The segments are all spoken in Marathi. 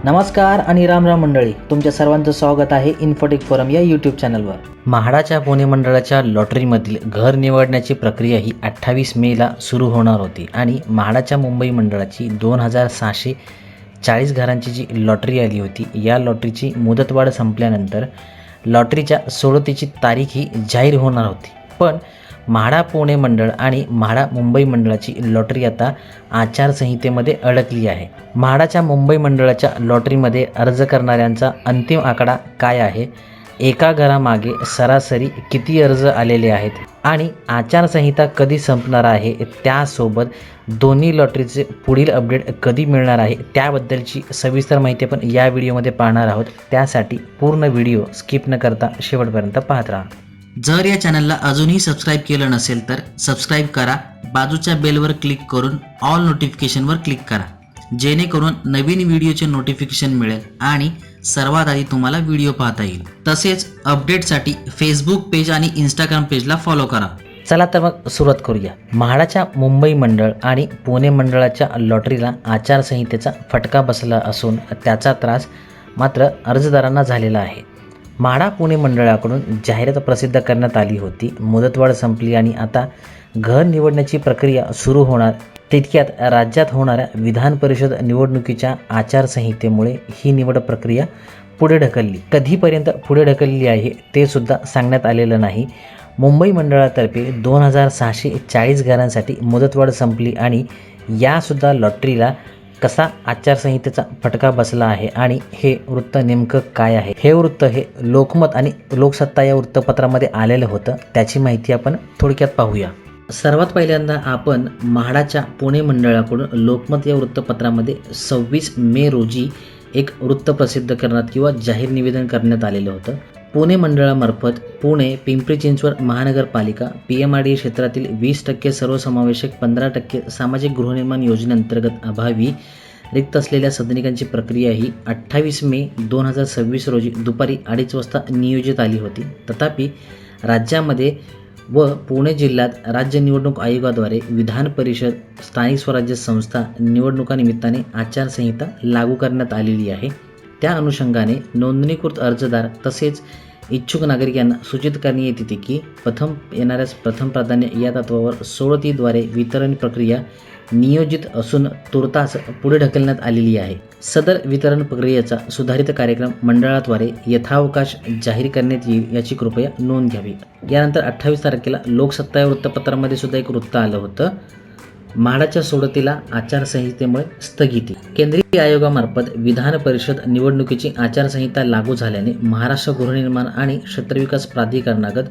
नमस्कार आणि राम राम मंडळी, तुमच्या सर्वांचं स्वागत आहे इन्फोटेक फोरम या यूट्यूब चॅनलवर। म्हाडाच्या पुणे मंडळाच्या लॉटरीमधील घर निवडण्याची प्रक्रिया ही 28 मेला सुरू होणार होती आणि म्हाडाच्या मुंबई मंडळाची 2640 घरांची जी लॉटरी आली होती, या लॉटरीची मुदतवाढ संपल्यानंतर लॉटरीच्या सोडतीची तारीख ही जाहीर होणार होती। पण म्हाडा पुणे मंडळ आणि म्हाडा मुंबई मंडळाची लॉटरी आता आचारसंहितेमध्ये अडकली आहे। म्हाडाच्या मुंबई मंडळाच्या लॉटरीमध्ये अर्ज करणाऱ्यांचा अंतिम आकडा काय आहे, एका घरामागे सरासरी किती अर्ज आलेले आहेत आणि आचारसंहिता कधी संपणार आहे, त्यासोबत दोन्ही लॉटरीचे पुढील अपडेट कधी मिळणार आहे, त्याबद्दलची सविस्तर माहिती आपण या व्हिडिओमध्ये पाहणार आहोत। त्यासाठी पूर्ण व्हिडिओ स्किप न करता शेवटपर्यंत पाहत राहा। जर या चॅनलला अजूनही सबस्क्राईब केलं नसेल तर सबस्क्राईब करा, बाजूच्या बेलवर क्लिक करून ऑल नोटिफिकेशनवर क्लिक करा, जेणेकरून नवीन व्हिडिओचे नोटिफिकेशन मिळेल आणि सर्वात आधी तुम्हाला व्हिडिओ पाहता येईल। तसेच अपडेटसाठी फेसबुक पेज आणि इंस्टाग्राम पेजला फॉलो करा। चला तर मग सुरुवात करूया। म्हाडाच्या मुंबई मंडळ आणि पुणे मंडळाच्या लॉटरीला आचारसंहितेचा फटका बसला असून त्याचा त्रास मात्र अर्जदारांना झालेला आहे। म्हाडा पुणे मंडळाकडून जाहिरात प्रसिद्ध करण्यात आली होती, मुदतवाढ संपली आणि आता घर निवडण्याची प्रक्रिया सुरू होणार। तितक्यात राज्यात होणाऱ्या विधान परिषद निवडणुकीच्या आचारसंहितेमुळे ही निवड प्रक्रिया पुढे ढकलली। कधीपर्यंत पुढे ढकलली आहे ते सुद्धा सांगण्यात आलेलं नाही। मुंबई मंडळातर्फे 2640 घरांसाठी मुदतवाढ संपली आणि यासुद्धा लॉटरीला कसा आचारसंहितेचा फटका बसला आहे आणि हे वृत्त नेमकं काय आहे, हे वृत्त हे लोकमत आणि लोकसत्ता या वृत्तपत्रामध्ये आलेलं होतं। त्याची माहिती आपण थोडक्यात पाहूया। सर्वात पहिल्यांदा आपण म्हाडाच्या पुणे मंडळाकडून लोकमत या वृत्तपत्रामध्ये 26 मे रोजी एक वृत्त प्रसिद्ध करण्यात किंवा जाहीर निवेदन करण्यात आलेलं होतं। पुणे मंडळामार्फत पुणे, पिंपरी चिंचवड महानगरपालिका PMRDA क्षेत्रातील 20% सर्वसमावेशक 15% सामाजिक गृहनिर्माण योजनेअंतर्गत अभावी रिक्त असलेल्या सदनिकांची प्रक्रिया ही 28 मे 2026 रोजी दुपारी 2:30 वाजता नियोजित आली होती। तथापि राज्यामध्ये व पुणे जिल्ह्यात राज्य निवडणूक आयोगाद्वारे विधान परिषद, स्थानिक स्वराज्य संस्था निवडणुकानिमित्ताने आचारसंहिता लागू करण्यात आलेली आहे। त्या अनुषंगाने नोंदणीकृत अर्जदार तसेच इच्छुक नागरिकांना सूचित करण्यात येते की येणाऱ्यास प्रथम प्राधान्य या तत्वावर सोडतीद्वारे वितरण प्रक्रिया नियोजित असून तुर्तास पुढे ढकलण्यात आलेली आहे। सदर वितरण प्रक्रियेचा सुधारित कार्यक्रम मंडळाद्वारे यथावकाश जाहीर करण्यात येईल, याची कृपया नोंद घ्यावी। यानंतर 28 तारखेला लोकसत्ता या वृत्तपत्रामध्ये सुद्धा एक वृत्त आलं होतं, म्हाडाच्या सोडतीला आचारसंहितेमुळे स्थगिती। केंद्रीय आयोगामार्फत विधान परिषद निवडणुकीची आचारसंहिता लागू झाल्याने महाराष्ट्र गृहनिर्माण आणि क्षेत्रविकास प्राधिकरणागत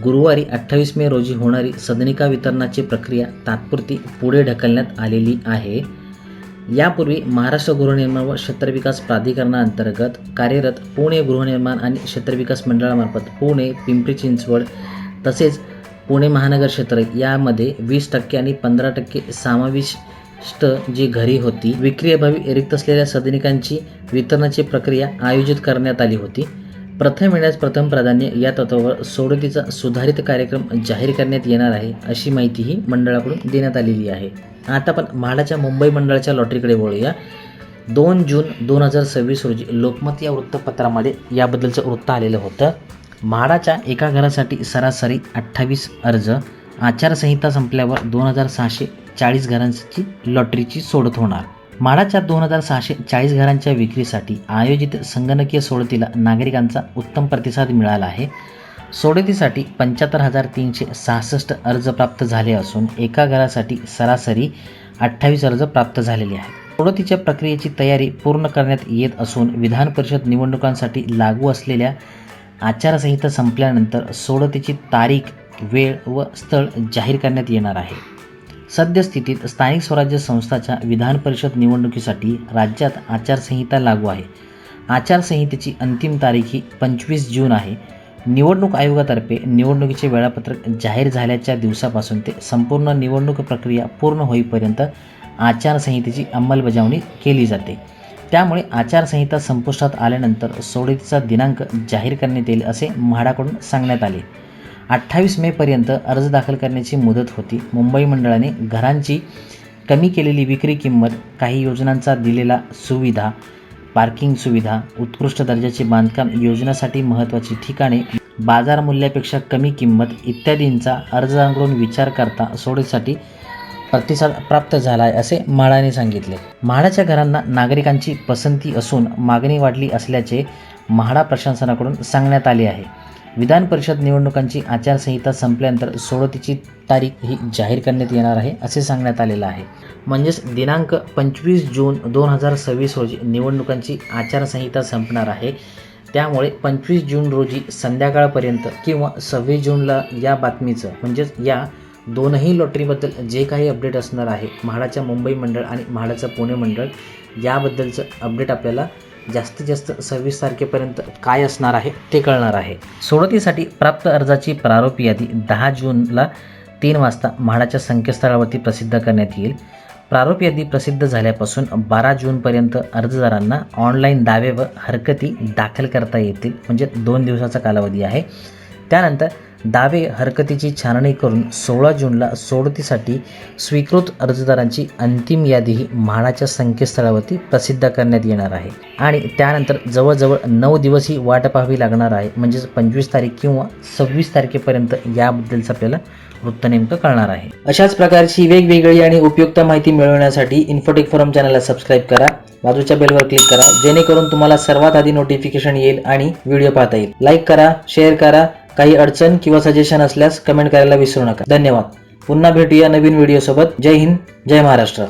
गुरुवारी 28 मे रोजी होणारी सदनिका वितरणाची प्रक्रिया तात्पुरती पुढे ढकलण्यात आलेली आहे। यापूर्वी महाराष्ट्र गृहनिर्माण व क्षेत्रविकास प्राधिकरणाअंतर्गत कार्यरत पुणे गृहनिर्माण आणि क्षेत्रविकास मंडळामार्फत पुणे, पिंपरी चिंचवड तसेच पुणे महानगर क्षेत्र यामध्ये 20% आणि 15% समाविष्ट जी घरे होती, विक्रीअभावी रिक्त असलेल्या सदनिकांची वितरणाची प्रक्रिया आयोजित करण्यात आली होती। प्रथम येण्यास प्रथम प्राधान्य या तत्वावर सोडतीचा सुधारित कार्यक्रम जाहीर करण्यात येणार आहे, अशी माहितीही मंडळाकडून देण्यात आलेली आहे। आता आपण म्हाडाच्या मुंबई मंडळाच्या लॉटरीकडे वळूया। 2 जून 2026 रोजी लोकमत या वृत्तपत्रामध्ये याबद्दलचं वृत्त आलेलं होतं। म्हाडाच्या एका घरासाठी सरासरी 28 अर्ज, आचारसंहिता संपल्यावर 2640 घरांची लॉटरीची सोडत होणार। म्हाडाच्या 2640 घरांच्या विक्रीसाठी आयोजित संगणकीय सोडतीला नागरिकांचा उत्तम प्रतिसाद मिळाला आहे। सोडतीसाठी 75,366 अर्ज प्राप्त झाले असून एका घरासाठी सरासरी 28 अर्ज प्राप्त झालेले आहेत। सोडतीच्या प्रक्रियेची तयारी पूर्ण करण्यात येत असून विधान परिषद निवडणुकांसाठी लागू असलेल्या आचारसंहिता संपल्यानंतर सोडतीची तारीख, वेळ व स्थळ जाहीर करण्यात येणार आहे। सद्यस्थितीत स्थानिक स्वराज्य संस्थांच्या विधान परिषद निवडणुकीसाठी राज्यात आचारसंहिता लागू आहे। आचारसंहितेची अंतिम तारीख ही 25 जून आहे। निवडणूक आयोगातर्फे निवडणुकीचे वेळापत्रक जाहीर झाल्याच्या दिवसापासून ते संपूर्ण निवडणूक प्रक्रिया पूर्ण होईपर्यंत आचारसंहितेची अंमलबजावणी केली जाते। त्यामुळे आचारसंहिता संपुष्टात आल्यानंतर सोडतीचा दिनांक जाहीर करण्यात येईल, असे म्हाडाकडून सांगण्यात आले। 28 मेपर्यंत अर्ज दाखल करण्याची मुदत होती। मुंबई मंडळाने घरांची कमी केलेली विक्री किंमत, काही योजनांचा दिलेला सुविधा, पार्किंग सुविधा, उत्कृष्ट दर्जाचे बांधकाम योजनेसाठी महत्त्वाची ठिकाणे, बाजार मूल्यापेक्षा कमी किंमत इत्यादींचा अर्जदारांकडून विचार करता सोडतीसाठी प्रतिसाद प्राप्त झाला आहे असे म्हाडाने सांगितले. म्हाडाच्या घरांना नागरिकांची पसंती असून मागणी वाढली असल्याचे म्हाडा प्रशासनाकडून सांगण्यात आले आहे. विधान परिषद निवडणुकांची आचारसंहिता संपल्यानंतर सोडतीची तारीख ही जाहीर करण्यात येणार आहे असे सांगण्यात आलेलं आहे. म्हणजेच दिनांक 25 जून 2026 रोजी निवडणुकांची आचारसंहिता संपणार आहे. त्यामुळे 25 जून रोजी संध्याकाळपर्यंत किंवा 26 जूनला या बातमीचं म्हणजेच या दोनही लॉटरीबद्दल जे काही अपडेट असणार आहे, म्हाडाच्या मुंबई मंडळ आणि म्हाडाचं पुणे मंडळ याबद्दलचं अपडेट आपल्याला जास्तीत जास्त 26 तारखेपर्यंत काय असणार आहे ते कळणार आहे. सोडतीसाठी प्राप्त अर्जाची प्रारूप यादी 10 जूनला 3 वाजता म्हाडाच्या संकेतस्थळावरती प्रसिद्ध करण्यात येईल. प्रारूप यादी प्रसिद्ध झाल्यापासून 12 जूनपर्यंत अर्जदारांना ऑनलाईन दावे व हरकती दाखल करता येतील. म्हणजे 2 दिवसाचा कालावधी आहे. त्यानंतर दावे हरकतीची छाननी करून 16 जूनला सोडतीसाठी स्वीकृत अर्जदारांची अंतिम यादीही म्हाडाच्या संकेतस्थळावरती प्रसिद्ध करण्यात येणार आहे. आणि त्यानंतर जवळजवळ 9 दिवस ही वाट पाहावी लागणार आहे. म्हणजेच 25 तारीख किंवा 26 तारखेपर्यंत याबद्दलचं आपल्याला वृत्त नेमकं कळणार आहे. अशाच प्रकारची वेगवेगळी आणि उपयुक्त माहिती मिळवण्यासाठी इन्फोटेक फोरम चॅनलला सबस्क्राईब करा, बाजूच्या बेलवर क्लिक करा, जेणेकरून तुम्हाला सर्वात आधी नोटिफिकेशन येईल आणि व्हिडिओ पाहता येईल. लाईक करा, शेअर करा. काही अडचण किंवा सजेशन असल्यास कमेंट करायला विसरू नका. धन्यवाद. पुन्हा भेटूया नवीन व्हिडिओ सोबत. जय हिंद, जय महाराष्ट्र.